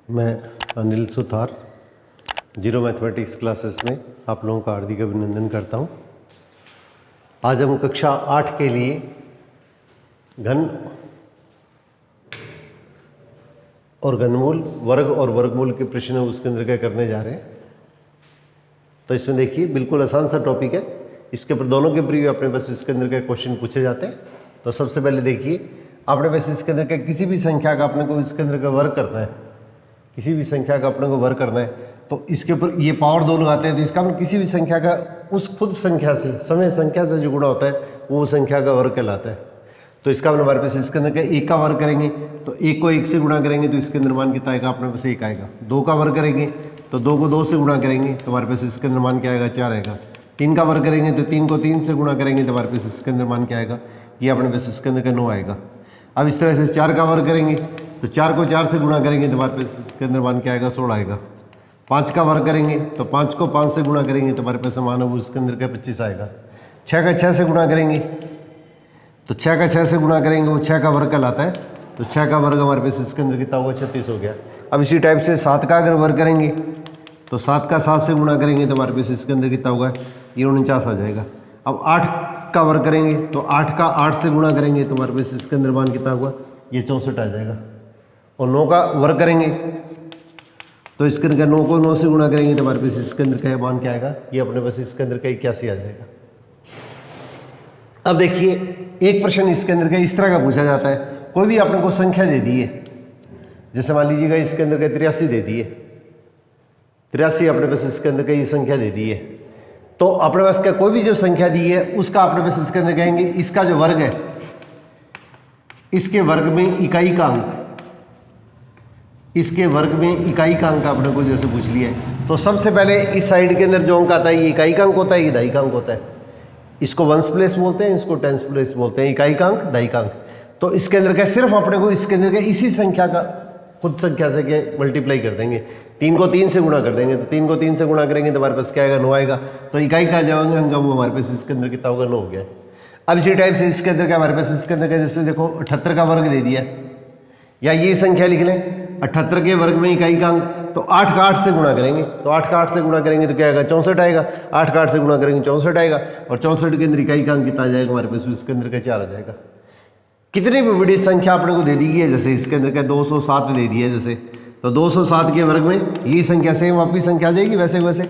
मैं Anil Suthar zero mathematics classes में आप लोगों का हार्दिक अभिनंदन करता हूं। आज हम कक्षा 8 के लिए घन और घनमूल, वर्ग और वर्गमूल के प्रश्न उसके अंदर क्या करने जा रहे हैं। तो इसमें देखिए बिल्कुल आसान सा टॉपिक है। इसके ऊपर दोनों के प्रीव्यू अपने पास इसके अंदर के क्वेश्चन पूछे जाते हैं। तो सबसे पहले देखिए अपने पास इसके अंदर के किसी भी संख्या का अपने को इसके अंदर का वर्ग करना है, किसी भी संख्या का अपने को वर्ग करना है। तो इसके ऊपर ये पावर 2 लगाते हैं तो इसका मतलब किसी भी संख्या का उस खुद संख्या से, समय संख्या से जो गुणा होता है वो संख्या का वर्ग कहलाता है। तो इसका मतलब हमारे पास इसके अंदर का 1 का वर्ग करेंगे तो 1 को 1 से गुणा करेंगे तो इसके अंदर मान कितना आएगा, अपने पास 1 आएगा। 2 का वर्ग करेंगे तो 2 को 2 से गुणा करेंगे तो हमारे पास इसके अंदर मान क्या आएगा, 4 आएगा। 3 का वर्ग करेंगे तो 3 को 3 से गुणा करेंगे तो हमारे पास इसके अंदर मान क्या आएगा, ये अपने पास इसके अंदर का 9 आएगा। अब इस तरह से 4 का वर्ग करेंगे तो 4 को 4 से गुणा करेंगे तो हमारे पास इसके अंदर मान क्या आएगा, 16 आएगा। 5 का वर्ग करेंगे तो 5 को 5 से गुणा करेंगे तो हमारे पास मान वो इसके अंदर का 25 आएगा। 6 का 6 से गुणा करेंगे तो 6 का 6 से गुणा करेंगे वो 6 का वर्ग कहलाता है। तो 6 का वर्ग हमारे पास इसके अंदर कितना होगा, 36 हो गया। अब इसी टाइप से 7 का अगर वर्ग करेंगे तो 7 का 7 से गुणा करेंगे तो हमारे पास इसके अंदर कितना होगा, ये 49 आ जाएगा। अब 8 का वर्ग करेंगे तो 8 का 8 से गुणा करेंगे तो हमारे पास इसके अंदर मान कितना होगा, ये 64 आ जाएगा। और 9 का वर्ग करेंगे तो इसके अंदर 9 को 9 से गुणा करेंगे तो हमारे पास इसके अंदर का मान क्या आएगा, ये अपने पास इसके अंदर का 81 आ जाएगा। अब देखिए एक प्रश्न इसके अंदर का इस तरह का पूछा जाता है, कोई भी अपने को संख्या दे दी है, जैसे मान लीजिएगा इसके अंदर का 83 दे दी है, 83 अपने पास इसके अंदर का ये संख्या दे दी है। तो अपने पास का कोई भी जो संख्या दी है उसका अपने पास इसके अंदर कहेंगे इसका जो वर्ग है, इसके वर्ग में इकाई का अंक, इसके वर्ग में इकाई का अंक अपने को जैसे पूछ लिया है। तो सबसे पहले इस साइड के अंदर जो अंक आता है ये इकाई का अंक होता है, ये दहाई का अंक होता है। इसको वंस प्लेस बोलते हैं, इसको टेंस प्लेस बोलते हैं। इकाई का अंक, दहाई का अंक। तो इसके अंदर का सिर्फ अपने को इसके अंदर का इसी संख्या का खुद संख्या से क्या मल्टीप्लाई कर देंगे। 3 को 3 से गुणा कर देंगे तो 3 को 3 से गुणा करेंगे तो हमारे पास क्या आएगा, 9 आएगा। तो इकाई का जो अंक वो हमारे पास इसके अंदर कितना होगा, 9 हो गया। अब इसी टाइप से इसके अंदर का हमारे पास इसके अंदर का जैसे देखो 78 का वर्ग दे दिया, या ये संख्या लिख लें 78 के वर्ग में इकाई का अंक, तो 8 का 8 से गुणा करेंगे तो 8 का 8 से गुणा करेंगे तो क्या आएगा, 64 आएगा। 8 का 8 से गुणा करेंगे 64 आएगा। और 64 के अंदर इकाई का अंक कितना आ जाएगा, हमारे पास इसके अंदर का 4 आ जाएगा। कितनी भी बड़ी संख्या अपने को दे दी है, जैसे इसके अंदर का 207 दे दी है, जैसे तो 207 के वर्ग में ये संख्या सेम आपकी संख्या आ जाएगी वैसे वैसे।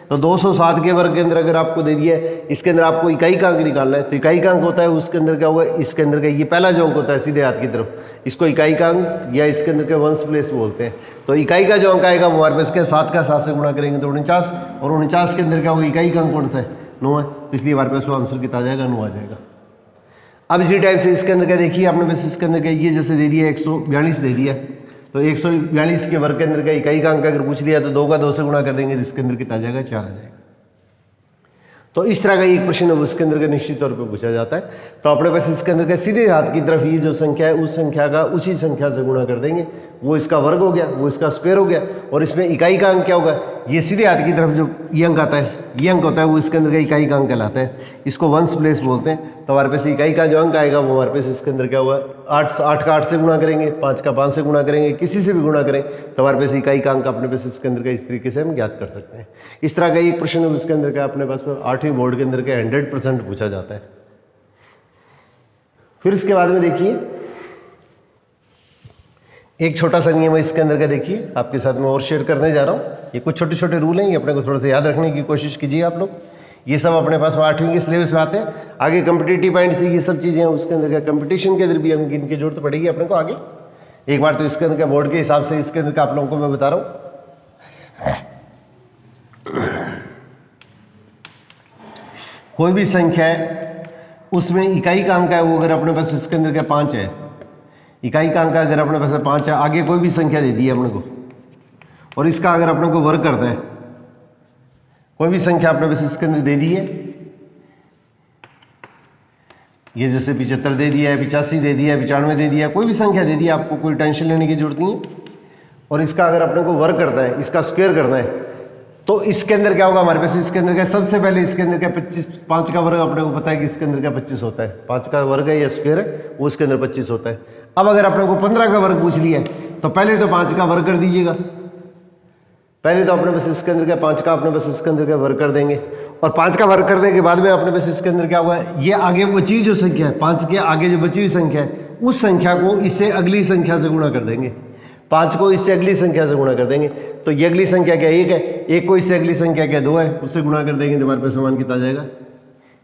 तो 207 के वर्ग के अंदर अगर आपको दे दिया है, इसके अंदर आपको इकाई का अंक निकालना है, तो इकाई का अंक होता है उसके अंदर क्या होगा, इसके अंदर का ये पहला जो अंक होता है सीधे हाथ की तरफ, इसको इकाई का अंक या इसके अंदर के वंस प्लेस बोलते हैं। तो इकाई का जो अंक आएगा वो हमारे पास क्या, 7 का 7 से गुणा करेंगे तो 49, और 49 के अंदर क्या होगा, इकाई का अंक कौन सा है, 9 है। तो इसलिए हमारे पास आंसर कितना आ जाएगा, 9 आ जाएगा। अब इसी टाइप से इसके अंदर क्या देखिए आपने बस इसके अंदर क्या ये जैसे दे दिया 142 दे दिया, तो 142 के वर्ग के अंदर का इकाई का अंक अगर पूछ लिया तो 2 का 2 से गुणा कर देंगे तो इसके अंदर कितना आ जाएगा, 4 आ जाएगा। तो इस तरह का एक प्रश्न उसके अंदर का निश्चित तौर पे पूछा जाता है। तो अपने पास इसके अंदर का सीधे हाथ की तरफ ये जो संख्या है उस संख्या का उसी संख्या से गुणा कर देंगे, वो इसका वर्ग हो गया, वो इसका स्क्वायर हो गया। और इसमें इकाई का अंक क्या होगा, ये सीधे हाथ की तरफ जो ये अंक आता है, ये अंक होता है वो इसके अंदर का इकाई का अंक कहलाता है। इसको वंस प्लेस बोलते हैं। तो हमारे पास इकाई का जो अंक आएगा वो हमारे पास इसके अंदर क्या होगा, 8 का 8 से गुणा करेंगे, 5 का 5 से गुणा करेंगे, किसी से भी गुणा करें तो हमारे पास इकाई का अंक अपने पास इसके अंदर का इस तरीके से हम ज्ञात कर सकते हैं। इस तरह का एक प्रश्न उसके अंदर का अपने पास 8वीं बोर्ड के अंदर का 100% पूछा जाता है। फिर इसके बाद में देखिए एक छोटा सा नियम है इसके अंदर का, देखिए आपके साथ में और शेयर करने जा रहा हूँ। ये कुछ छोटे छोटे रूल हैं, ये अपने को थोड़ा सा याद रखने की कोशिश कीजिए आप लोग। ये सब अपने पास 8वीं के सिलेबस में आते हैं। आगे कम्पिटिटिव पॉइंट से ये सब चीज़ें उसके अंदर का कंपटीशन के अंदर भी हम इनकी जरूरत पड़ेगी अपने को आगे। एक बार तो इसके अंदर का बोर्ड के हिसाब से इसके अंदर का आप लोगों को मैं बता रहा हूँ। कोई भी संख्या है उसमें इकाई का अंक है वो अगर अपने पास इसके अंदर का 5 है, इकाई का अंक अगर अपने पास 5 है, आगे कोई भी संख्या दे दी है अपने को और इसका अगर अपने को वर्ग करना है, कोई भी संख्या अपने पास इसके अंदर दे दी है, ये जैसे 75 दे दिया है, 85 दे दिया है, 95 दे दिया है, कोई भी संख्या दे दी है, आपको कोई टेंशन लेने की जरूरत नहीं है। और इसका अगर अपने को वर्ग करना है, इसका स्क्वायर करना है, तो इसके अंदर क्या होगा हमारे पास, इसके अंदर क्या सबसे पहले इसके अंदर क्या 25, 5 का वर्ग अपने को पता है कि इसके अंदर क्या 25 होता है, 5 का वर्ग है या स्क्वायर है वो इसके अंदर 25 होता है। अब अगर अपने को 15 का वर्ग पूछ लिया है तो पहले तो 5 का वर्ग कर दीजिएगा, पहले तो अपने पास इसके अंदर क्या 5 का अपने पास इसके अंदर क्या वर्ग कर देंगे, और 5 का वर्ग कर देने के बाद में अपने पास इसके अंदर क्या हुआ है, ये आगे बची हुई जो संख्या है 5 के आगे जो बची हुई संख्या है उस संख्या को इससे अगली संख्या से गुणा कर देंगे, 5 को इससे अगली संख्या से गुणा कर देंगे। तो ये अगली संख्या क्या 1 है, 1 को इससे अगली संख्या क्या 2 है, उससे गुणा कर देंगे तो हमारे पास समान कितना आ जाएगा,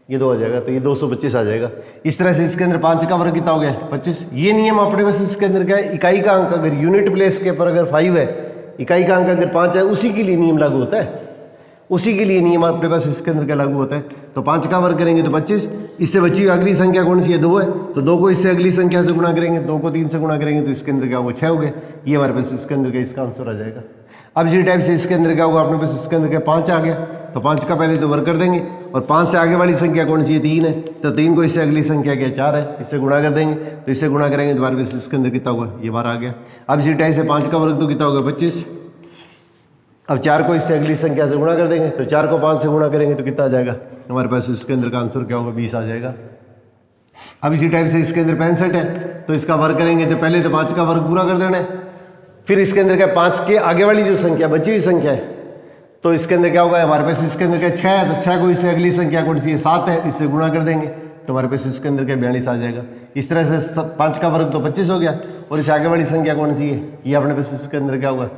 ये 2 आ जाएगा, तो ये 225 आ जाएगा। इस तरह से इसके अंदर 5 का वर्ग कितना हो गया 25। ये नियम अपने पास इसके अंदर क्या है, इकाई का अंक अगर यूनिट प्लेस के पर अगर 5 है, इकाई का अंक अगर 5 है, उसी के लिए नियम लागू होता है, उसी के लिए नियम अपने पास इसके अंदर क्या लागू होता है। तो 5 का वर्ग करेंगे तो 25, इससे बची हुई अगली संख्या कौन सी है 2 है, तो 2 को इससे अगली संख्या से गुणा करेंगे, 2 को 3 से गुणा करेंगे तो इसके अंदर क्या होगा 6 हो गया, ये हमारे पास इसके अंदर का इसका आंसर आ जाएगा। अब इसी टाइप से इसके अंदर क्या होगा अपने पास इसके अंदर क्या 5 आ गया, तो 5 का पहले तो वर्ग कर देंगे, और 5 से आगे वाली संख्या कौन सी है 3 है, तो 3 को इससे अगली संख्या क्या 4 है, इससे गुणा कर देंगे, तो इससे गुणा करेंगे तो हमारे पास इसके अंदर कितना होगा ये 12 आ गया। अब इसी टाइप से 5 का वर्ग तो कितना होगा 25, अब 4 को इससे अगली संख्या से गुणा कर देंगे, तो 4 को 5 से गुणा करेंगे तो कितना आ जाएगा, हमारे पास इसके अंदर का आंसर क्या होगा 20 आ जाएगा। अब इसी टाइप से इसके अंदर 65 है, तो इसका वर्ग करेंगे तो पहले तो 5 का वर्ग पूरा कर देना है, फिर इसके अंदर क्या 5 के आगे वाली जो संख्या बची हुई संख्या है, तो इसके अंदर क्या होगा हमारे पास इसके अंदर क्या 6 है, तो 6 को इससे अगली संख्या कौन सी है 7 है, इससे गुणा कर देंगे तो हमारे पास इसके अंदर क्या 42 आ जाएगा। इस तरह से 5 का वर्ग तो 25 हो गया, और इस आगे वाली संख्या कौन सी है, ये अपने पास इसके अंदर क्या होगा,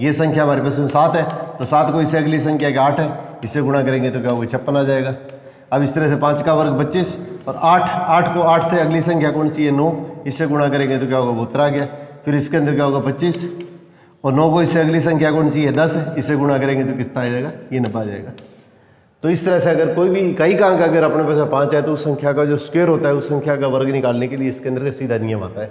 ये संख्या हमारे पास 7 है, तो 7 को इससे अगली संख्या क्या 8 है, इससे गुणा करेंगे तो क्या होगा 56 आ जाएगा। अब इस तरह से 5 का वर्ग 25, और 8 को 8 से अगली संख्या कौन सी है 9, इससे गुणा करेंगे तो क्या होगा 72 आ गया। फिर इसके अंदर क्या होगा 25, और 9 को इससे अगली संख्या कौन सी है 10 है, इससे गुणा करेंगे तो कितना आ जाएगा, ये 90 आ जाएगा। तो इस तरह से अगर कोई भी इकाई का अंक अगर अपने पास 5 है, तो उस संख्या का जो स्क्वायर होता है उस संख्या का वर्ग निकालने के लिए इसके अंदर का सीधा नियम आता है।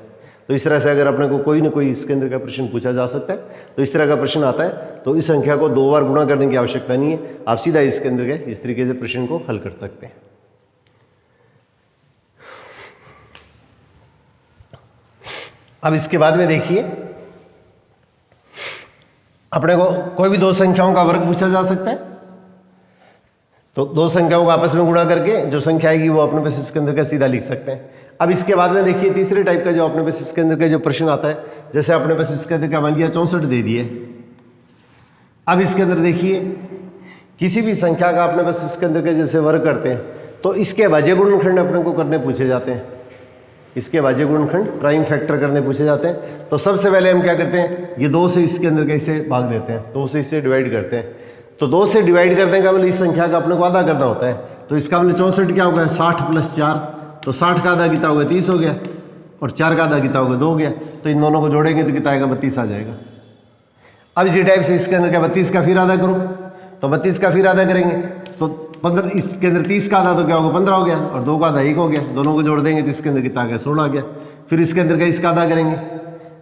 तो इस तरह से अगर अपने को कोई ना कोई इसके अंदर का प्रश्न पूछा जा सकता है, तो इस तरह का प्रश्न आता है, तो इस संख्या को 2 बार गुणा करने की आवश्यकता नहीं है, आप सीधा इसके अंदर के इस तरीके से प्रश्न को हल कर सकते हैं। अब इसके बाद में देखिए, अपने को कोई भी 2 संख्याओं का वर्ग पूछा जा सकता है, तो 2 संख्याओं को आपस में गुणा करके जो संख्या आएगी वो अपने पास इसके अंदर का सीधा लिख सकते हैं। अब इसके बाद में देखिए तीसरे टाइप का जो अपने पास इसके अंदर का जो प्रश्न आता है, जैसे अपने पास इसके अंदर का मान लिया 64 दे दिए। अब इसके अंदर देखिए किसी भी संख्या का अपने पास इसके अंदर के जैसे वर्ग करते हैं, तो इसके भाज्य गुणनखंड अपने को करने पूछे जाते हैं, इसके भाज्य गुणनखंड प्राइम फैक्टर करने पूछे जाते हैं। तो सबसे पहले हम क्या करते हैं, ये 2 से इसके अंदर कैसे भाग देते हैं, 2 से इसे डिवाइड करते हैं। तो 2 से डिवाइड करने का मतलब इस संख्या का अपने को आधा करना होता है, तो इसका मतलब 64 क्या होगा 60 + 4, तो 60 का आधा कितना होगा 30 हो गया, और 4 का आधा कितना होगा 2 हो गया, तो इन दोनों को जोड़ेंगे तो कितना आएगा 32 आ जाएगा। अब इसी टाइप से इसके अंदर क्या 32 का फिर आधा करो, तो 32 का फिर आधा करेंगे तो 15, इसके अंदर 30 का आधा तो क्या होगा 15 हो गया, और 2 का आधा 1 हो गया, दोनों को जोड़ देंगे तो इसके अंदर कितना आ गया 16 आ गया। फिर इसके अंदर क्या इसका आधा करेंगे,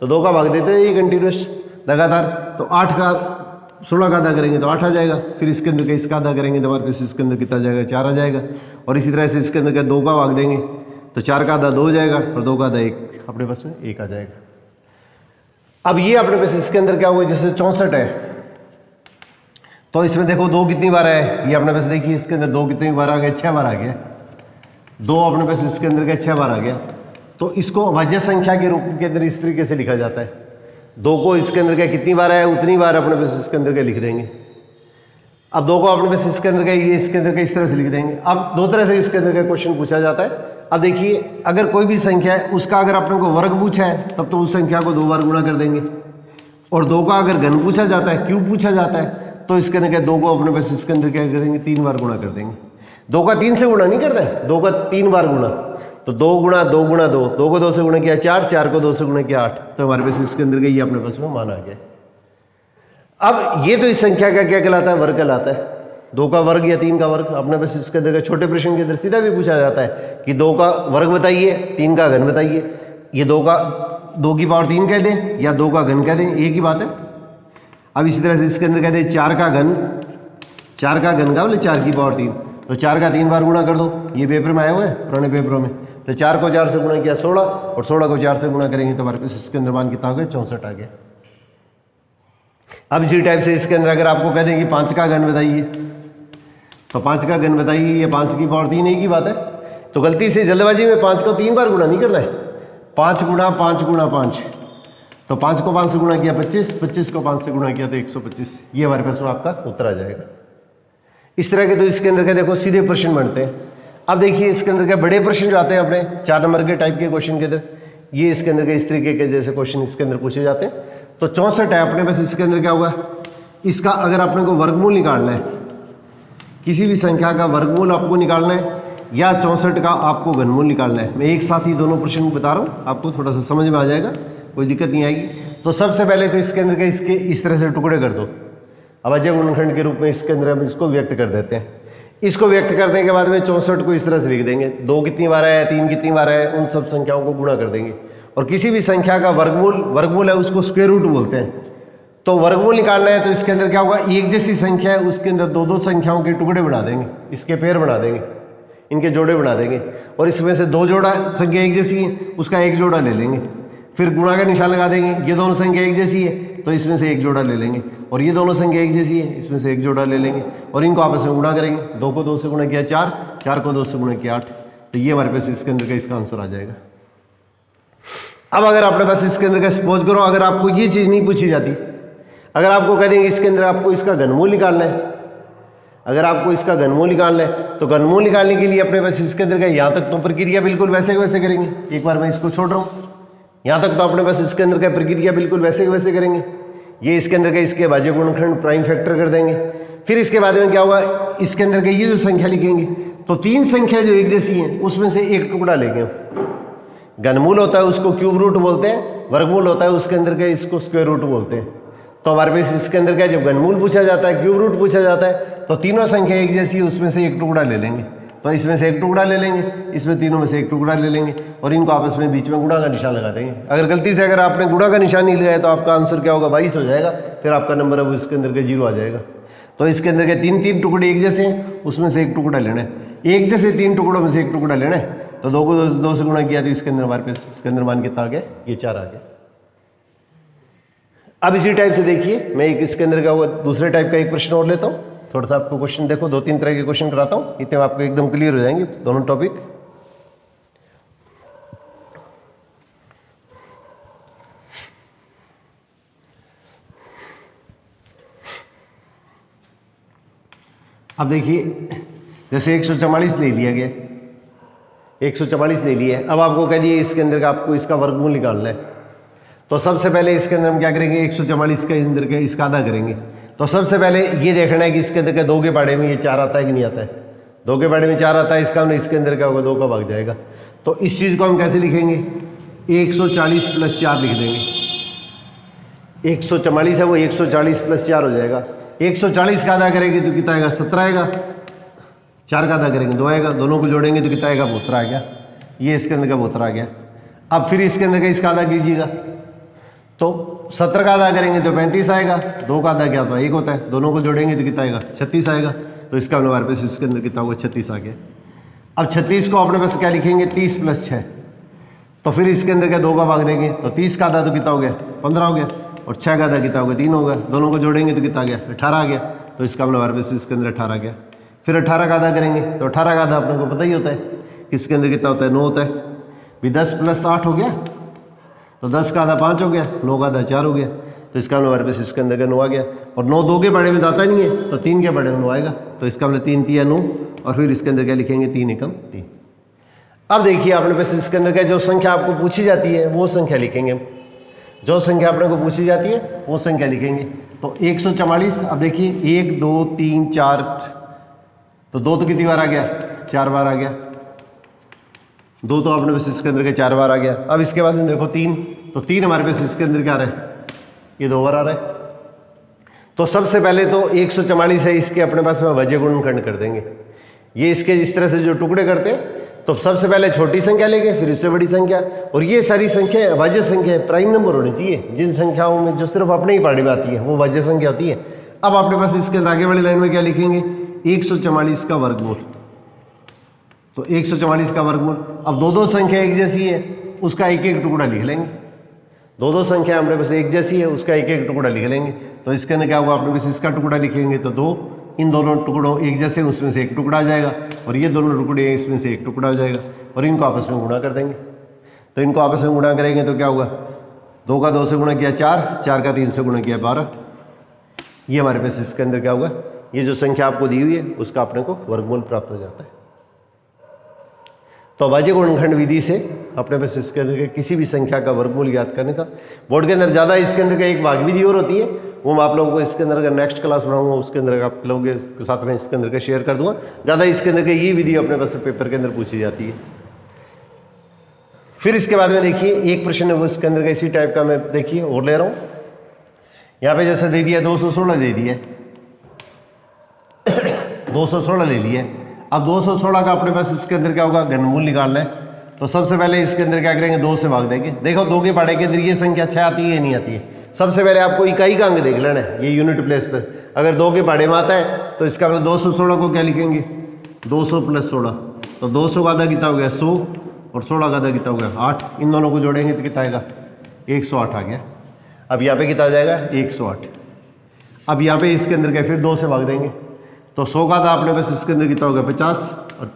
तो 2 का भाग देते हैं ये कंटिन्यूस लगातार, तो 8 का 16 का आधा करेंगे तो 8 आ जाएगा। फिर इसके अंदर का इसका आधा करेंगे तो हमारे पास इसके अंदर कितना आ जाएगा 4 आ जाएगा, और इसी तरह से इसके अंदर का 2 का भाग देंगे तो 4 का आधा 2 हो जाएगा, और 2 का आधा 1, अपने पास में 1 आ जाएगा। अब ये अपने पास इसके अंदर क्या हुआ, जैसे 64 है, तो इसमें देखो 2 कितनी बार है, ये अपने पास देखिए इसके अंदर 2 कितनी बार आ गया 6 बार आ गया, 2 अपने पास इसके अंदर का 6 बार आ गया। तो इसको अभाज्य संख्या के रूप के अंदर इस तरीके से लिखा जाता है, 2 को इसके अंदर का कितनी बार है उतनी बार अपने पास इसके अंदर का लिख देंगे। अब 2 को अपने पास इसके अंदर का ये इसके अंदर का इस तरह से लिख देंगे। अब 2 तरह से इसके अंदर का क्वेश्चन पूछा जाता है। अब देखिए अगर कोई भी संख्या है उसका अगर अपने को वर्ग पूछा है तब तो उस संख्या को 2 बार गुणा कर देंगे, और 2 का अगर घन पूछा जाता है, क्यूब पूछा जाता है, तो इसके अंदर क्या 2 को अपने पास इसके अंदर क्या करेंगे 3 बार गुणा कर देंगे। 2 का 3 से गुणा नहीं करता है, 2 का 3 बार गुणा, तो 2 गुणा 2 गुणा 2, 2 को 2 से गुणा किया 4, 4 को 2 से गुणा किया 8, तो हमारे पास इसके अंदर का ये अपने पास में मान आ गया। अब ये तो इस संख्या का क्या कहलाता है, वर्ग कहलाता है। 2 का वर्ग या 3 का वर्ग अपने पास इसके अंदर छोटे प्रश्न के अंदर सीधा भी पूछा जाता है कि 2 का वर्ग बताइए, 3 का घन बताइए। ये 2 की पावर 3 कह दें या 2 का घन कह दें, एक ही बात है। अब इसी तरह से इसके अंदर कहते हैं 4 का घन का बोले 4 की पावर 3, तो 4 का 3 बार गुणा कर दो, ये पेपर में आए हुए हैं पुराने पेपरों में। तो 4 को 4 से गुणा किया 16, और 16 को 4 से गुणा करेंगे तो हमारे पास इसके अंदर मान कितना हो गया 64 आ गया। अब इसी टाइप से इसके अंदर अगर आपको कह दें कि 5 का घन बताइए, तो 5 का घन बताइए, ये 5 की पावर 3 एक ही बात है। तो गलती से जल्दबाजी में 5 को 3 बार गुणा नहीं करना है, 5 गुणा 5 गुणा 5, तो 5 को 5 से गुणा किया 25, 25 को 5 से गुणा किया तो 125। ये हमारे पास में आपका उत्तर आ जाएगा। इस तरह के तो इसके अंदर के देखो सीधे प्रश्न बनते हैं। अब देखिए इसके अंदर के बड़े प्रश्न जो आते हैं अपने 4 नंबर के टाइप के क्वेश्चन के अंदर, ये इसके अंदर के इस तरीके के जैसे क्वेश्चन इसके अंदर पूछे जाते हैं। तो 64 है अपने पास, इसके अंदर क्या होगा, इसका अगर अपने को वर्गमूल निकालना है, किसी भी संख्या का वर्गमूल आपको निकालना है या 64 का आपको घनमूल निकालना है। मैं एक साथ ही दोनों प्रश्न बता रहा हूँ, आपको थोड़ा सा समझ में आ जाएगा, कोई दिक्कत नहीं आएगी। तो सबसे पहले तो इसके अंदर के इसके इस तरह से टुकड़े कर दो, अभाज्य गुणनखंड के रूप में इसके अंदर हम इसको व्यक्त कर देते हैं। इसको व्यक्त करने के बाद में 64 को इस तरह से लिख देंगे, 2 कितनी बार है, 3 कितनी बार है, उन सब संख्याओं को गुणा कर देंगे। और किसी भी संख्या का वर्गमूल है उसको स्क्वायर रूट बोलते हैं। तो वर्गमूल निकालना है तो इसके अंदर क्या होगा, एक जैसी संख्या है उसके अंदर 2-2 संख्याओं के टुकड़े बना देंगे, इसके पेयर बना देंगे, इनके जोड़े बना देंगे। और इसमें से 2 जोड़ा संख्या एक जैसी है उसका 1 जोड़ा ले लेंगे, फिर गुणा का निशान लगा देंगे। ये दोनों संख्या एक जैसी है तो इसमें से 1 जोड़ा ले लेंगे, और ये दोनों संख्या एक जैसी है इसमें से 1 जोड़ा ले लेंगे, और इनको आपस में गुणा करेंगे। 2 को 2 से गुणा किया 4, 4 को 2 से गुणा किया 8। तो ये हमारे पास इसके अंदर का इसका आंसर आ जाएगा। अब अगर आपने पास इसके अंदर का सपोज करो, अगर आपको ये चीज़ नहीं पूछी जाती, अगर आपको कह देंगे इसके अंदर आपको इसका घनमूल निकालना है, अगर आपको इसका घनमूल निकालना है तो घनमूल निकालने के लिए अपने पास इसके अंदर का यहाँ तक तो प्रक्रिया बिल्कुल वैसे के वैसे करेंगे। एक बार मैं इसको छोड़ रहा हूँ, यहाँ तक तो अपने पास इसके अंदर का प्रक्रिया बिल्कुल वैसे के वैसे करेंगे। ये इसके अंदर का इसके भाज्य गुणनखंड प्राइम फैक्टर कर देंगे। फिर इसके बाद में क्या होगा, इसके अंदर का ये जो संख्या लिखेंगे तो 3 संख्या जो एक जैसी हैं उसमें से एक टुकड़ा लेंगे। घनमूल होता है उसको क्यूब रूट बोलते हैं, वर्गमूल होता है उसके अंदर का इसको स्क्वायर रूट बोलते हैं। तो हमारे पास इसके अंदर का जब घनमूल पूछा जाता है, क्यूब रूट पूछा जाता है, तो तीनों संख्या एक जैसी है उसमें से एक टुकड़ा ले लेंगे। तो इसमें से एक टुकड़ा ले लेंगे, इसमें तीनों में से एक टुकड़ा ले लेंगे, और इनको आपस में बीच में गुणा का निशान लगा देंगे। अगर गलती से अगर आपने गुणा का निशान नहीं लगाया तो आपका आंसर क्या होगा, 22 हो जाएगा। फिर आपका नंबर है वो इसके अंदर के 0 आ जाएगा। तो इसके अंदर के 3 टुकड़े एक जैसे हैं उसमें से एक टुकड़ा लेना है, एक जैसे 3 टुकड़ों में से एक टुकड़ा लेना है। तो 2 को 2 से गुणा किया तो इसके अंदर हमारे पास इसके अंदर मान कितना आ गया, ये 4 आ गया। अब इसी टाइप से देखिए, मैं एक इसके अंदर का वो दूसरे टाइप का एक प्रश्न और लेता हूँ। थोड़ा सा आपको क्वेश्चन देखो, 2-3 तरह के क्वेश्चन कराता हूँ, इतने आपको एकदम क्लियर हो जाएंगे दोनों टॉपिक। अब देखिए जैसे 144 ले लिया गया, 144 ले लिया है। अब आपको कह दिए इसके अंदर का आपको इसका वर्गमूल निकालना है। तो सबसे पहले इसके अंदर हम क्या करेंगे, 144 के अंदर के इसका आधा करेंगे। तो सबसे पहले ये देखना है कि इसके अंदर के 2 के पाड़े में ये 4 आता है कि नहीं आता है। 2 के पाड़े में 4 आता है, इसका हमने इसके अंदर क्या होगा, 2 का भाग जाएगा। तो इस चीज़ को हम कैसे लिखेंगे, 140 + 4 लिख देंगे। 144 है वो 140 + 4 हो जाएगा। 140 का आधा करेंगे तो कितना आएगा, 17 आएगा। 4 का आधा करेंगे 2 आएगा, दोनों को जोड़ेंगे तो कितना आएगा, 72 आ गया। ये इसके अंदर का 72 आ गया। अब फिर इसके अंदर का इसका आधा कीजिएगा, तो 17 का आधा करेंगे तो 35 आएगा। 2 का आधा क्या होता है, 1 होता है, दोनों को जोड़ेंगे तो कितना आएगा, 36 आएगा। तो इसका हमारे पास इसके अंदर कितना होगा, 36 आ गया। अब 36 को अपने पास क्या लिखेंगे, 30 + 6। तो फिर इसके अंदर क्या 2 का भाग देंगे तो 30 का आधा तो कितना हो गया, 15 हो गया, और 6 का आधा कितना हो गया, 3 होगा। दोनों को जोड़ेंगे तो कितना आ गया, 18 आ गया। तो इसका हमारे पास इसके अंदर 18 गया। फिर 18 का आधा करेंगे तो 18 का आधा अपने को पता ही होता है, इसके अंदर कितना होता है, 9 होता है। भी 10 + 8 हो गया, तो 10 का आधा 5 हो गया, 9 का आधा 4 हो गया। तो इसका हमारे पास इसके अंदर का 9 आ गया। और 9 2 के बड़े में दाता नहीं है, तो 3 के बड़े में 9 आएगा। तो इसका हमने 3 3 9, और फिर इसके अंदर क्या लिखेंगे, 3 एकम 3। अब देखिए अपने पास इसके अंदर का जो संख्या आपको पूछी जाती है वो संख्या लिखेंगे। जो संख्या अपने को पूछी जाती है वो संख्या लिखेंगे। तो 144, अब देखिए 1 2 3 4, तो 2 तो कितनी बार आ गया, 4 बार आ गया। 2 तो अपने पास इसके अंदर के 4 बार आ गया। अब इसके बाद में देखो 3, तो 3 हमारे पास इसके अंदर क्या आ रहा है, ये 2 बार आ रहा है। तो सबसे पहले तो 144 है, इसके अपने पास में अभाज्य गुणनखंड कर देंगे। ये इसके इस तरह से जो टुकड़े करते हैं, तो सबसे पहले छोटी संख्या लेंगे, फिर उससे बड़ी संख्या, और ये सारी संख्या अभाज्य संख्या है, प्राइम नंबर होनी चाहिए। जिन संख्याओं में जो सिर्फ अपने ही पाड़े में आती है वो अभाज्य संख्या होती है। अब अपने पास इसके अंदर आगे वाली लाइन में क्या लिखेंगे, 144 का वर्गमूल। तो 144 का वर्गमूल, अब 2 संख्या एक जैसी है उसका एक एक टुकड़ा लिख लेंगे। 2 संख्या हमारे पास एक जैसी है उसका एक एक टुकड़ा लिख लेंगे। तो इसके अंदर क्या होगा, अपने पास इसका टुकड़ा लिखेंगे तो 2, इन दोनों टुकड़ों एक जैसे उसमें से एक टुकड़ा आ जाएगा, और ये दोनों टुकड़े इसमें से एक टुकड़ा हो जाएगा, और इनको आपस में गुणा कर देंगे। तो इनको आपस में गुणा करेंगे तो क्या होगा, 2 का 2 से गुणा किया 4, 4 का 3 से गुणा किया 12। ये हमारे पास इसके अंदर क्या होगा, ये जो संख्या आपको दी हुई है उसका अपने को वर्गमूल प्राप्त हो जाता है। तो अभाज्य गुणनखंड विधि से अपने पास इसके अंदर के किसी भी संख्या का वर्गमूल ज्ञात करने का, बोर्ड के अंदर ज़्यादा इसके अंदर का एक भाग विधि और होती है, वो मैं आप लोगों को इसके अंदर अगर नेक्स्ट क्लास बनाऊंगा उसके अंदर आप लोगों के साथ में इसके अंदर का शेयर कर दूंगा। ज़्यादा इसके अंदर की ये विधि अपने पास पेपर के अंदर पूछी जाती है। फिर इसके बाद में देखिए एक प्रश्न है वो इसके अंदर का इसी टाइप का मैं देखिए और ले रहा हूँ। यहाँ पे जैसे दे दिया 216 दे दिया 216 ले लिया। अब 216 का अपने पास इसके अंदर क्या होगा, घनमूल निकालना है। तो सबसे पहले इसके अंदर क्या करेंगे, 2 से भाग देंगे। देखो 2 के पहाड़े के अंदर ये संख्या 6 आती है या नहीं आती है। सबसे पहले आपको इकाई का अंक देख लेना है, ये यूनिट प्लेस पर अगर 2 के पहाड़े में आता है तो इसका मतलब 216 को क्या लिखेंगे, 200 + 16। तो 200 का आधा कितना हो गया 100 और 16 का आधा कितना हो गया 8। इन दोनों को जोड़ेंगे तो कितना आएगा 108 आ गया। अब यहाँ पे कितना आ जाएगा 108। अब यहाँ पे इसके अंदर क्या फिर 2 से भाग देंगे तो 100 का आधा अपने पास इसके अंदर कितना हो गया 50 और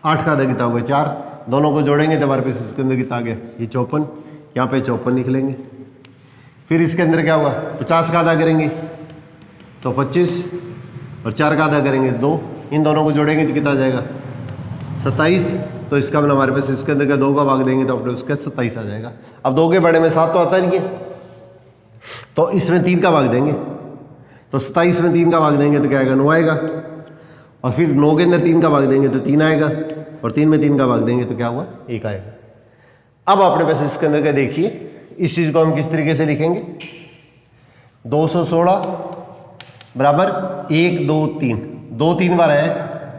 8 का आधा कितना हो गया 4। दोनों को जोड़ेंगे तो हमारे पास इसके अंदर कितना आ गया ये 54। यहाँ पे 54 लिख लेंगे। फिर इसके अंदर क्या होगा 50 का आधा करेंगे तो 25 और 4 का आधा करेंगे 2। इन दोनों को जोड़ेंगे तो कितना आ जाएगा 27। तो इसका मतलब हमारे पास इसके अंदर का 2 का भाग देंगे तो अपने उसका 27 आ जाएगा। अब 2 के बड़े में 7 तो आता नहीं है तो इसमें 3 का भाग देंगे तो 27 में 3 का भाग देंगे तो क्या आएगा 9 आएगा। और फिर 9 के अंदर 3 का भाग देंगे तो 3 आएगा और 3 में 3 का भाग देंगे तो क्या हुआ 1 आएगा। अब अपने पास इसके अंदर क्या देखिए, इस चीज़ को हम किस तरीके से लिखेंगे, 216 बराबर 1 2 3। 2 3 बार आए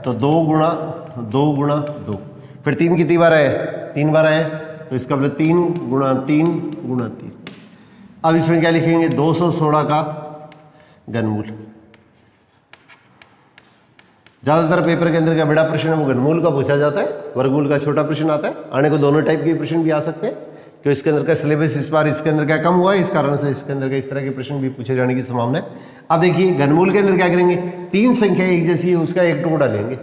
तो 2 गुणा 2, फिर 3 कितनी बार आए 3 बार आए तो इसका मतलब 3 गुणा 3 गुणा 3। अब इसमें क्या लिखेंगे 216 का घनमूल। ज़्यादातर पेपर के अंदर का बड़ा प्रश्न है वो घनमूल का पूछा जाता है, वर्गमूल का छोटा प्रश्न आता है। आने को दोनों टाइप के प्रश्न भी आ सकते हैं क्योंकि इसके अंदर का सिलेबस इस बार इसके अंदर क्या कम हुआ है, इस कारण से इसके अंदर का इस तरह के प्रश्न भी पूछे जाने की संभावना है। अब देखिए घनमूल के अंदर क्या करेंगे, 3 संख्या एक जैसी है उसका एक टुकड़ा लेंगे।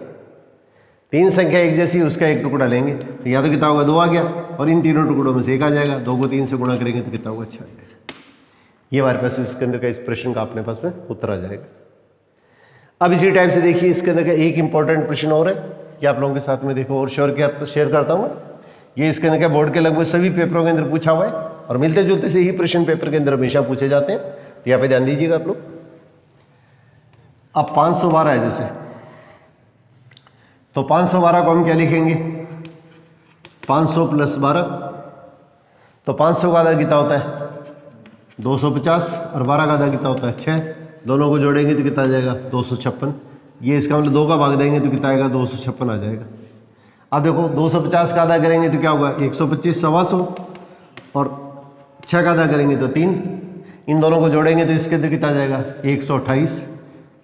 3 संख्या एक जैसी है उसका एक टुकड़ा लेंगे तो या तो कितना होगा 2 आ गया और इन तीनों टुकड़ों में से 1 आ जाएगा। 2 को 3 से गुणा करेंगे तो कितना होगा 6 आ जाएगा। ये हमारे पास इसके अंदर का इस प्रश्न का अपने पास में उत्तर आ जाएगा। अब इसी टाइप से देखिए इसके अंदर का एक इंपॉर्टेंट प्रश्न और है कि आप लोगों के साथ में देखो और शेयर करता हूँ। ये इसके अंदर का बोर्ड के लगभग सभी पेपरों के अंदर पूछा हुआ है और मिलते जुलते से ही प्रश्न पेपर के अंदर हमेशा पूछे जाते हैं। तो यहाँ पे ध्यान दीजिएगा आप लोग। अब 512 है जैसे, तो 512 को हम क्या लिखेंगे 500 + 12। तो 500 का आधा कितना होता है 250 और 12 का आधा कितना होता है 6। दोनों को जोड़ेंगे तो कितना आ जाएगा 256। ये इसका मतलब 2 का भाग देंगे तो कितना आएगा 256 आ जाएगा। अब देखो 250 का आधा करेंगे तो क्या होगा 125 सवा 100 और 6 का आधा करेंगे तो 3। इन दोनों को जोड़ेंगे तो इसके अंदर कितना आ जाएगा 128।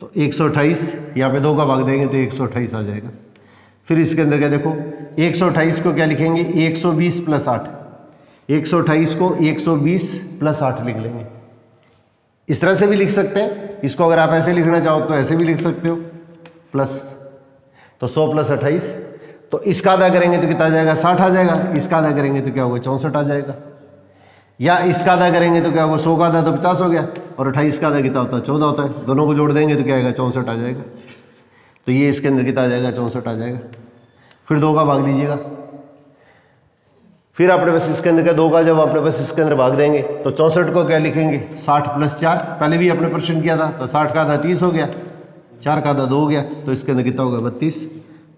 तो 128 यहाँ पे 2 का भाग देंगे तो 128 आ जाएगा। फिर इसके अंदर क्या देखो 128 को क्या लिखेंगे 120 + 8। 128 को 120 + 8 लिख लेंगे। इस तरह से भी लिख सकते हैं, इसको अगर आप ऐसे लिखना चाहो तो ऐसे भी लिख सकते हो प्लस। तो 100 + 28 तो इसका आधा करेंगे तो कितना आ जाएगा 60 आ जाएगा। इसका आधा करेंगे तो क्या होगा 64 आ जाएगा। या इसका आधा करेंगे तो क्या होगा 100 का आधा तो 50 हो गया और 28 का आधा कितना होता है 14 होता है। दोनों को जोड़ देंगे तो क्या आएगा 64 आ जाएगा। तो ये इसके अंदर कितना आ जाएगा 64 आ जाएगा। फिर 2 का भाग दीजिएगा। फिर अपने पास इसके अंदर का 2 का जब अपने पास इसके अंदर भाग देंगे तो 64 को क्या लिखेंगे 60 + 4। पहले भी अपने प्रश्न किया था तो 60 का आधा 30 हो गया, 4 का आधा 2 हो गया तो इसके अंदर कितना होगा 32।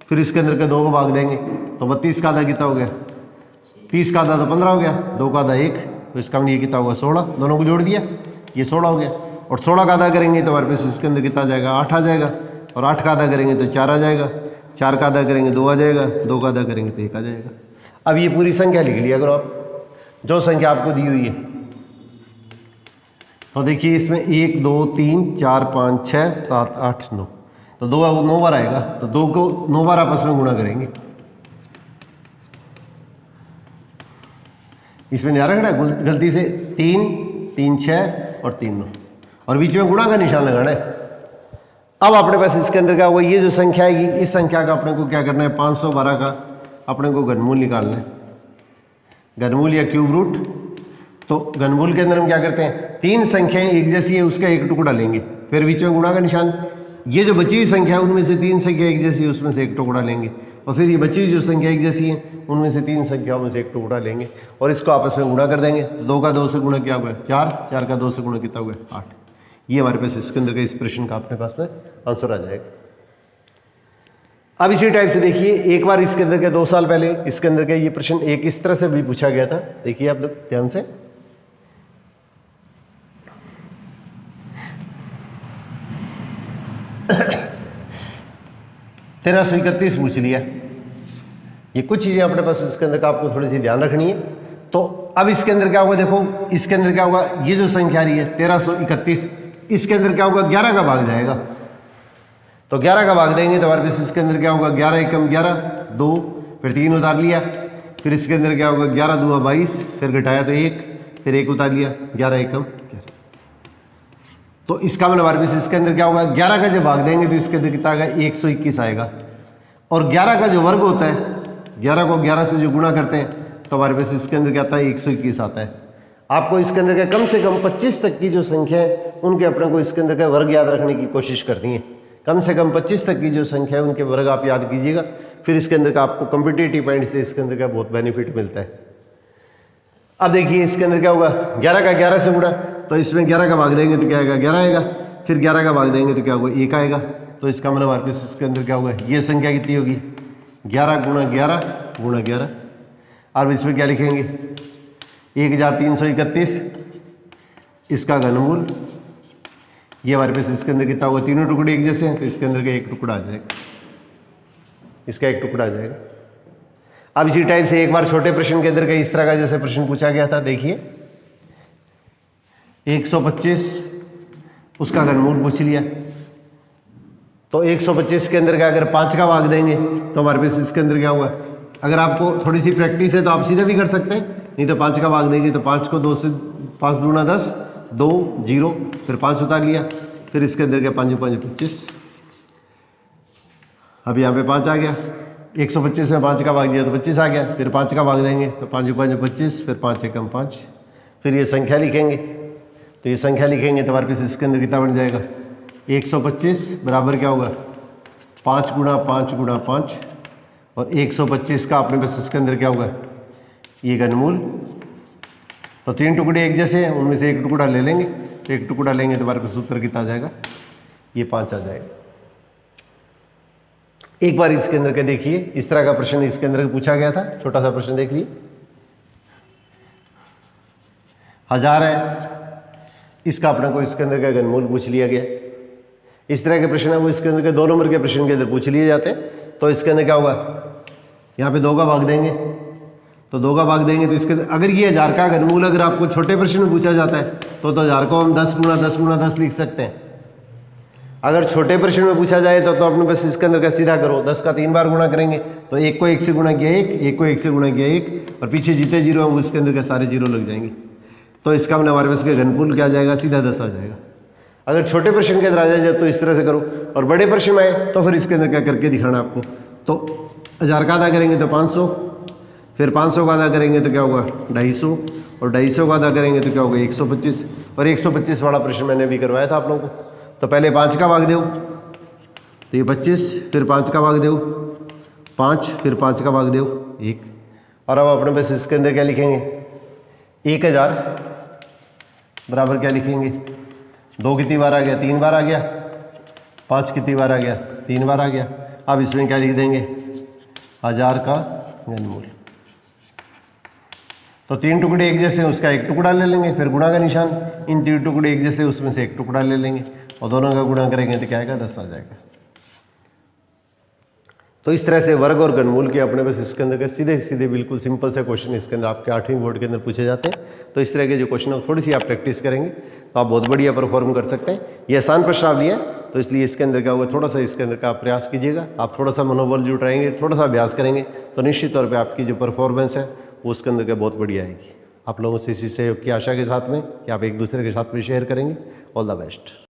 फिर इसके अंदर का 2 को भाग देंगे तो 32 का आधा कितना हो गया 30 का आधा तो 15 हो गया, 2 का आधा 1 तो इसका मतलब ये कितना होगा 16। दोनों को जोड़ दिया ये 16 हो गया और 16 का आधा करेंगे तो हमारे पास इसके अंदर कितना आ जाएगा 8 आ जाएगा और 8 का आधा करेंगे तो 4 आ जाएगा, 4 का आधा करेंगे 2 आ जाएगा, 2 का आधा करेंगे तो 1 आ जाएगा। अब ये पूरी संख्या लिख लिया करो आप जो संख्या आपको दी हुई है। तो देखिए इसमें 1 2 3 4 5 6 7 8 9 तो 9 बार आएगा तो 2 को 9 बार आपस में गुणा करेंगे। इसमें ध्यान रखना गलती से 3 3 6 और 3 9 और बीच में गुणा का निशान लगाना है। अब अपने पास इसके अंदर क्या हुआ, ये जो संख्या आएगी इस संख्या का अपने को क्या करना है 512 का अपने को घनमूल निकालना है, घनमूल या क्यूब रूट। तो घनमूल के अंदर हम क्या करते हैं, 3 संख्याएं एक जैसी है उसका एक टुकड़ा लेंगे, फिर बीच में गुणा का निशान, ये जो बची हुई संख्या है उनमें से 3 संख्या एक जैसी है उसमें से एक टुकड़ा लेंगे, और फिर ये बची हुई जो संख्या एक जैसी है उनमें से 3 संख्याओं में से एक टुकड़ा लेंगे और इसको आपस में गुणा कर देंगे। 2 का 2 से गुणा क्या हुआ 4, 4 का 2 से गुणा कितना हुआ 8। ये हमारे पास इसके अंदर का इस प्रश्न का अपने पास में आंसर आ जाएगा। अब इसी टाइप से देखिए, एक बार इसके अंदर के 2 साल पहले इसके अंदर का ये प्रश्न एक इस तरह से भी पूछा गया था। देखिए आप लोग ध्यान से, तेरह 31 पूछ लिया। ये कुछ चीजें अपने पास इसके अंदर का आपको थोड़ी सी ध्यान रखनी है। तो अब इसके अंदर क्या होगा, देखो इसके अंदर क्या होगा, ये जो संख्या आ रही है 1331, इसके अंदर क्या होगा 11 का भाग जाएगा। तो 11 का भाग देंगे तो हमारे पास इसके अंदर क्या होगा 11 एकम 11, 2, फिर 3 उतार लिया, फिर इसके अंदर क्या होगा 11 दूआ 22, फिर घटाया तो 1, फिर 1 उतार लिया, 11 एकम 11। तो इसका मतलब हमारे पास इसके अंदर क्या होगा 11 का जब भाग देंगे तो इसके अंदर कितना आएगा 121 आएगा। और 11 का जो वर्ग होता है, 11 को 11 से जो गुणा करते हैं तो हमारे पास इसके अंदर क्या आता है 121 आता है। आपको इसके अंदर का कम से कम 25 तक की जो संख्या है उनके अपने को इसके अंदर का वर्ग याद रखने की कोशिश करती है। कम से कम 25 तक की जो संख्या है उनके वर्ग आप याद कीजिएगा, फिर इसके अंदर का आपको कॉम्पिटिटिव पॉइंट से इसके अंदर का बहुत बेनिफिट मिलता है। अब देखिए इसके अंदर क्या होगा 11 का 11 से गुणा, तो इसमें 11 का भाग देंगे तो क्या आएगा 11 आएगा, फिर 11 का भाग देंगे तो क्या होगा 1 आएगा। तो इसका मतलब हमारे पास इसके अंदर क्या होगा, ये संख्या कितनी होगी 11 गुणा 11 गुणा 11। और इसमें क्या लिखेंगे 1331, इसका घनमूल, ये हमारे पास इसके अंदर कितना होगा, तीनों टुकड़े एक जैसे हैं तो इसके अंदर का एक टुकड़ा आ जाएगा, इसका एक टुकड़ा आ जाएगा। अब इसी टाइप से एक बार छोटे प्रश्न के अंदर का इस तरह का जैसे प्रश्न पूछा गया था, देखिए 125 उसका घनमूल पूछ लिया। तो 125 के अंदर का अगर 5 का भाग देंगे तो हमारे पास इसके अंदर क्या हुआ, अगर आपको थोड़ी सी प्रैक्टिस है तो आप सीधा भी कर सकते हैं, नहीं तो 5 का भाग देंगे तो 5 को 2 से 5 दूना 10, 2 0, फिर 5 उतार लिया, फिर इसके अंदर क्या 5 5 25। अब यहाँ पे 5 आ गया, 125 में 5 का भाग दिया तो 25 आ गया, फिर 5 का भाग देंगे तो 5 5 25, फिर 5 एकम 5, फिर ये संख्या लिखेंगे। तो ये संख्या लिखेंगे तो हमारे पास इसके अंदर कितना बन जाएगा 125 बराबर क्या होगा 5 गुणा 5 गुणा 5, और 125 का अपने पास इसके अंदर क्या होगा ये घनमूल। तो 3 टुकड़े एक जैसे हैं उनमें से एक टुकड़ा ले लेंगे, तो एक टुकड़ा लेंगे तो हमारे पास उत्तर कितना आ जाएगा, ये 5 आ जाएगा। एक बार इसके अंदर के देखिए, इस तरह का प्रश्न इसके अंदर पूछा गया था, छोटा सा प्रश्न देख लीजिए। 1000 है, इसका अपने को इसके अंदर का घनमूल पूछ लिया गया। इस तरह के प्रश्न है वो इसके अंदर के 2 नंबर के प्रश्न के अंदर पूछ लिए जाते हैं। तो इसके अंदर क्या होगा, यहाँ पे 2 का भाग देंगे, तो 2 का भाग देंगे तो इसके अंदर अगर ये 1000 का घनमूल अगर आपको छोटे प्रश्न में पूछा जाता है तो 1000 को हम 10 गुणा 10 गुणा 10 लिख सकते हैं। अगर छोटे प्रश्न में पूछा जाए तो अपने पास इसके अंदर का सीधा करो, 10 का 3 बार गुणा करेंगे तो 1 को 1 से गुणा किया 1, 1 को 1 से गुणा किया 1, और पीछे जितने जीरो हैं वो इसके अंदर के सारे जीरो लग जाएंगे। तो इसका मतलब हमारे पास घनमूल क्या आ जाएगा, सीधा 10 आ जाएगा। अगर छोटे प्रश्न के अंदर आ जाए तो इस तरह से करो, और बड़े प्रश्न में आए तो फिर इसके अंदर क्या करके दिखाना आपको। तो 1000 का आधा करेंगे तो 500, फिर 500 का आधा करेंगे तो क्या होगा 250, और 250 का आधा करेंगे तो क्या होगा 125, और 125 वाला प्रश्न मैंने भी करवाया था आप लोगों को। तो पहले 5 का भाग दो तो ये 25, फिर 5 का भाग दो 5, फिर 5 का भाग दो 1, और अब अपने पास इसके अंदर क्या लिखेंगे 1000 बराबर क्या लिखेंगे, 2 कितनी बार आ गया 3 बार आ गया, 5 कितनी बार आ गया 3 बार आ गया। अब इसमें क्या लिख देंगे 1000 का घनमूल। तो 3 टुकड़े एक जैसे उसका एक टुकड़ा ले लेंगे, फिर गुणा का निशान, इन 3 टुकड़े एक जैसे उसमें से एक टुकड़ा ले लेंगे और दोनों का गुणा करेंगे तो क्या आएगा 10 आ जाएगा। तो इस तरह से वर्ग और घनमूल के अपने पास इसके अंदर सीधे सीधे बिल्कुल सिंपल से क्वेश्चन इसके अंदर आपके 8वीं बोर्ड के अंदर पूछे जाते हैं। तो इस तरह के जो क्वेश्चन है थोड़ी सी आप प्रैक्टिस करेंगे तो आप बहुत बढ़िया परफॉर्म कर सकते हैं। ये आसान प्रश्नावली है तो इसलिए इसके अंदर क्या होगा थोड़ा सा इसके अंदर का आप प्रयास कीजिएगा, आप थोड़ा सा मनोबल जुटाएंगे, थोड़ा सा अभ्यास करेंगे तो निश्चित तौर पर आपकी जो परफॉर्मेंस है वो उसके अंदर का बहुत बढ़िया आएगी। आप लोगों से इसी सहयोग की आशा के साथ में कि आप एक दूसरे के साथ में शेयर करेंगे। All the best.